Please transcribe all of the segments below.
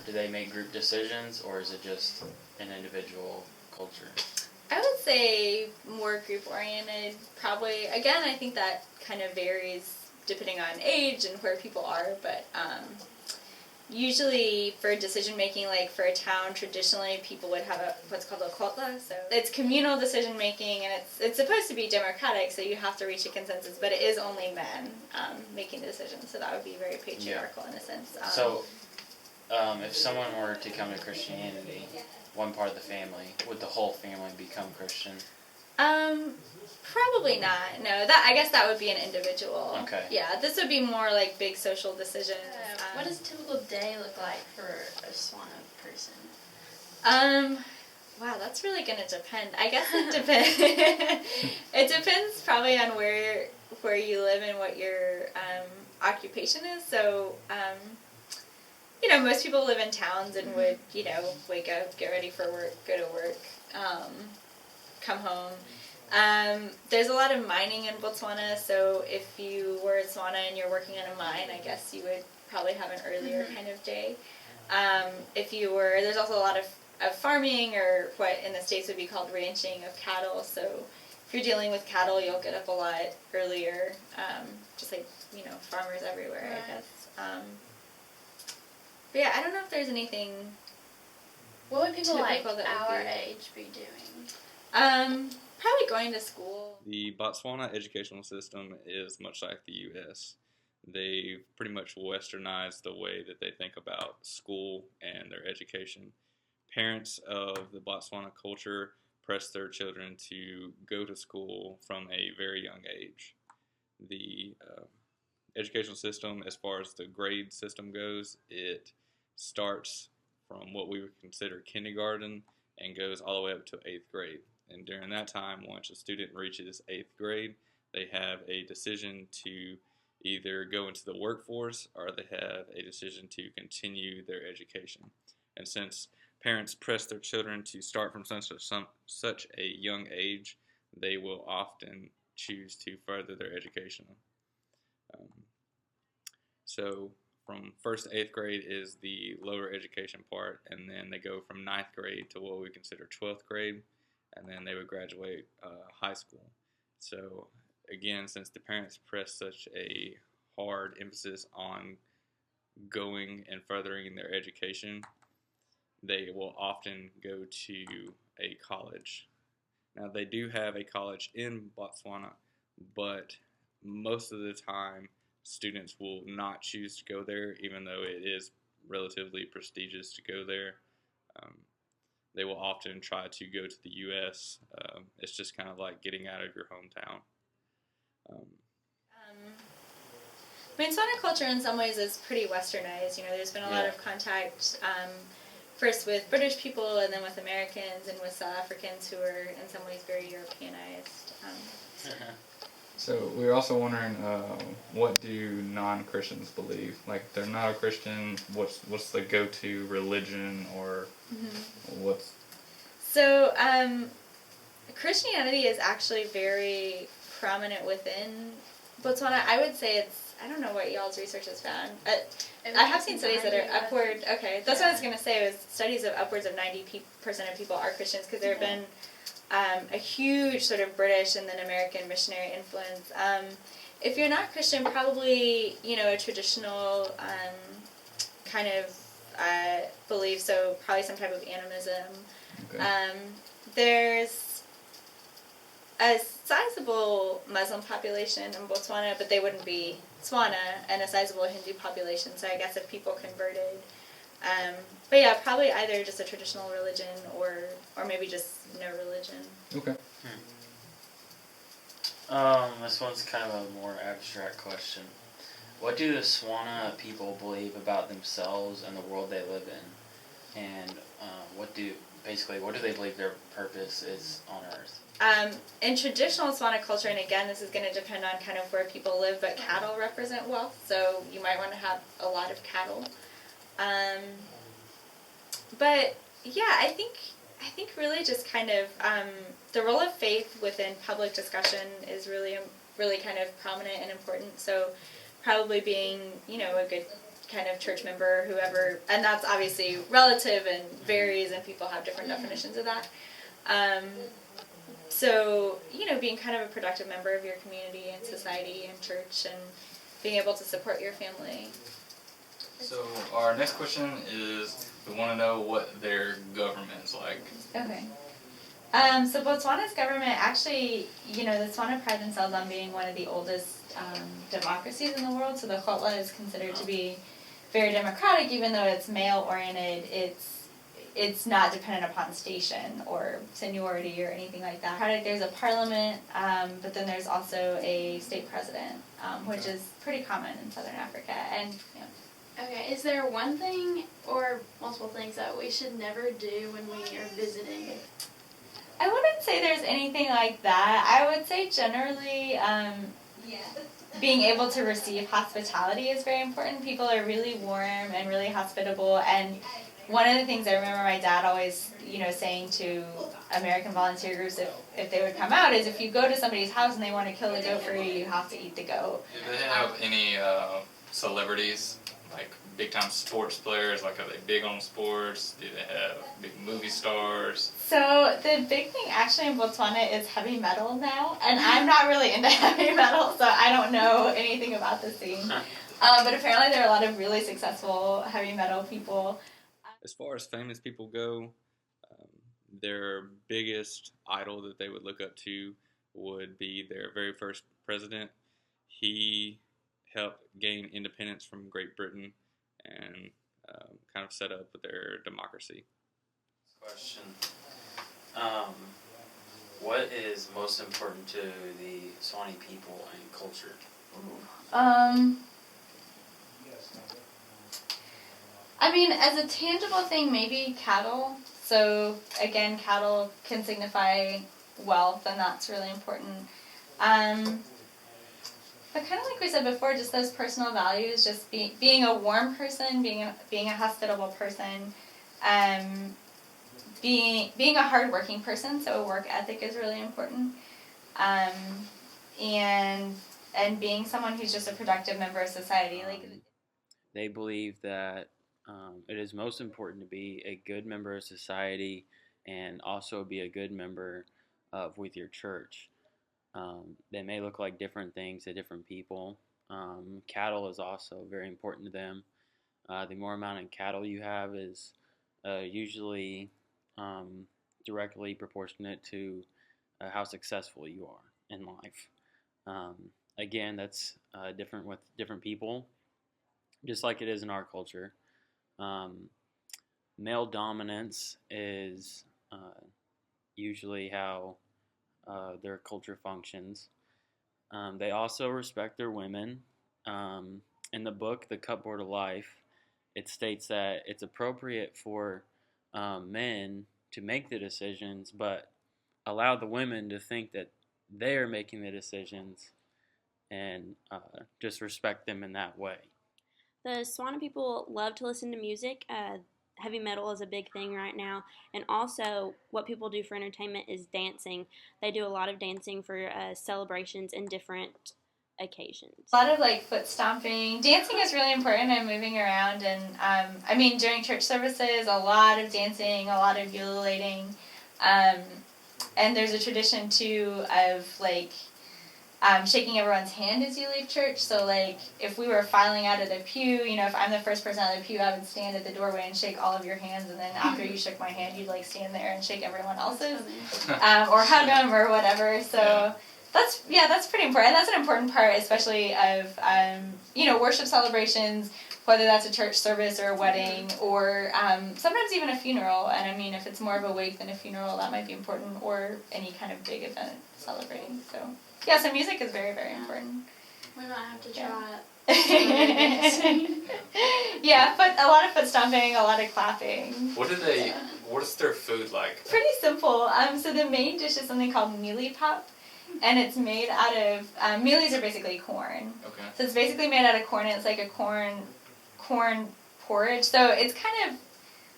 do they make group decisions, or is it just an individual culture? I would say more group-oriented, probably. Again, I think that kind of varies depending on age and where people are, but usually for decision-making, like for a town, traditionally people would have what's called a kotla. So it's communal decision-making, and it's supposed to be democratic, so you have to reach a consensus, but it is only men making the decisions, so that would be very patriarchal in a sense. If someone were to come to Christianity, one part of the family, would the whole family become Christian? Probably not. No, I guess that would be an individual. Okay. Yeah, this would be more like big social decisions. What does a typical day look like for a Botswana person? Wow, that's really going to depend. I guess it depends. It depends probably on where you live and what your occupation is. So, most people live in towns and would, wake up, get ready for work, go to work, come home. There's a lot of mining in Botswana, so if you were in Botswana and you're working in a mine, I guess you would probably have an earlier kind of day. There's also a lot of farming, or what in the States would be called ranching of cattle, so if you're dealing with cattle, you'll get up a lot earlier, just like, farmers everywhere, right. I guess. But yeah, I don't know if there's anything. What would people like our age be doing? Probably going to school. The Botswana educational system is much like the U.S. They've pretty much westernized the way that they think about school and their education. Parents of the Botswana culture press their children to go to school from a very young age. The educational system, as far as the grade system goes, it starts from what we would consider kindergarten and goes all the way up to 8th grade. And during that time, once a student reaches 8th grade, they have a decision to either go into the workforce or they have a decision to continue their education. And since parents press their children to start from such a young age, they will often choose to further their education. So from 1st to 8th grade is the lower education part, and then they go from 9th grade to what we consider 12th grade, and then they would graduate high school. So again, since the parents press such a hard emphasis on going and furthering their education, they will often go to a college. Now, they do have a college in Botswana, but most of the time students will not choose to go there, even though it is relatively prestigious to go there. They will often try to go to the U.S. It's just kind of like getting out of your hometown. Botswana culture in some ways is pretty westernized. There's been a lot of contact, first with British people and then with Americans and with South Africans who are in some ways very Europeanized. So we were also wondering, what do non-Christians believe? Like, they're not a Christian, what's the go-to religion, or what's... So, Christianity is actually very prominent within Botswana. I would say I don't know what y'all's research has found. I have seen studies that are upward, okay, that's what I was going to say, was studies of upwards of 90% of people are Christians, because there have been a huge sort of British and then American missionary influence. If you're not Christian, probably, a traditional kind of belief, so probably some type of animism. Okay. There's a sizable Muslim population in Botswana, but they wouldn't be Tswana, and a sizable Hindu population, so I guess if people converted. But yeah, probably either just a traditional religion or maybe just no religion. Okay. This one's kind of a more abstract question. What do the Tswana people believe about themselves and the world they live in? And what do they believe their purpose is on Earth? In traditional Botswana culture, and again, this is going to depend on kind of where people live, but cattle represent wealth, so you might want to have a lot of cattle. But yeah, I think really just kind of the role of faith within public discussion is really kind of prominent and important. So probably being a good kind of church member, whoever, and that's obviously relative and varies, and people have different definitions of that. So, being kind of a productive member of your community and society and church, and being able to support your family. So our next question is, we want to know what their government's like. Okay. So Botswana's government actually, the Tswana pride themselves on being one of the oldest democracies in the world. So the Khotla is considered to be very democratic, even though it's male-oriented. It's not dependent upon station or seniority or anything like that. There's a parliament, but then there's also a state president, which is pretty common in Southern Africa. And Okay, is there one thing or multiple things that we should never do when we are visiting? I wouldn't say there's anything like that. I would say generally being able to receive hospitality is very important. People are really warm and really hospitable, and one of the things I remember my dad always, saying to American volunteer groups if they would come out is, if you go to somebody's house and they want to kill a goat for you, you have to eat the goat. Do they have any celebrities, like big-time sports players? Like, are they big on sports? Do they have big movie stars? So the big thing actually in Botswana is heavy metal now, and I'm not really into heavy metal, so I don't know anything about the scene. But apparently there are a lot of really successful heavy metal people. As far as famous people go, their biggest idol that they would look up to would be their very first president. He helped gain independence from Great Britain and kind of set up their democracy. Question. What is most important to the Swanee people and culture? I mean, as a tangible thing, maybe cattle. So again, cattle can signify wealth, and that's really important. But kind of like we said before, just those personal values, just being a warm person, being a hospitable person, being a hardworking person. So a work ethic is really important, and being someone who's just a productive member of society. They believe that it is most important to be a good member of society and also be a good member with your church. They may look like different things to different people. Cattle is also very important to them. The more amount of cattle you have is usually directly proportionate to how successful you are in life. Again, that's different with different people, just like it is in our culture. Male dominance is usually how their culture functions. They also respect their women. In the book, The Cupboard of Life, it states that it's appropriate for men to make the decisions, but allow the women to think that they're making the decisions, and just respect them in that way. The Swana people love to listen to music. Heavy metal is a big thing right now. And also, what people do for entertainment is dancing. They do a lot of dancing for celebrations and different occasions. A lot of foot stomping. Dancing is really important, and moving around. And during church services, a lot of dancing, a lot of ululating. And there's a tradition too of shaking everyone's hand as you leave church. So if we were filing out of the pew, if I'm the first person out of the pew, I would stand at the doorway and shake all of your hands, and then after you shook my hand, you'd stand there and shake everyone else's, or hug them or whatever. So that's pretty important. That's an important part, especially of worship celebrations, whether that's a church service or a wedding, or sometimes even a funeral. And if it's more of a wake than a funeral, that might be important, or any kind of big event celebrating. So yeah, so music is very, very important. We might have to try it. Yeah, but a lot of foot stomping, a lot of clapping. What is their food like? Pretty simple. So the main dish is something called mealie pap, and it's made out of, mealies are basically corn. Okay. So it's basically made out of corn, and it's like a corn porridge. So it's kind of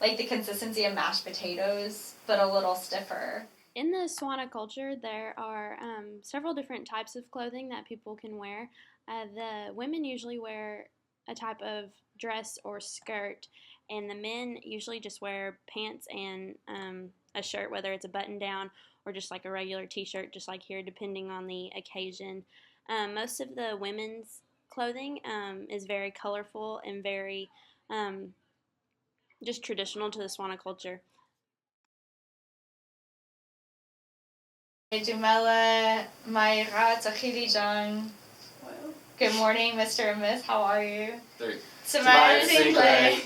like the consistency of mashed potatoes, but a little stiffer. In the Swana culture, there are several different types of clothing that people can wear. The women usually wear a type of dress or skirt, and the men usually just wear pants and a shirt, whether it's a button down or just like a regular t-shirt, just like here, depending on the occasion. Most of the women's clothing is very colorful and very just traditional to the Swana culture. Dumela, Mayra, Tahili John. Good morning, Mr. and Miss. How are you? Three. Samaya Singley.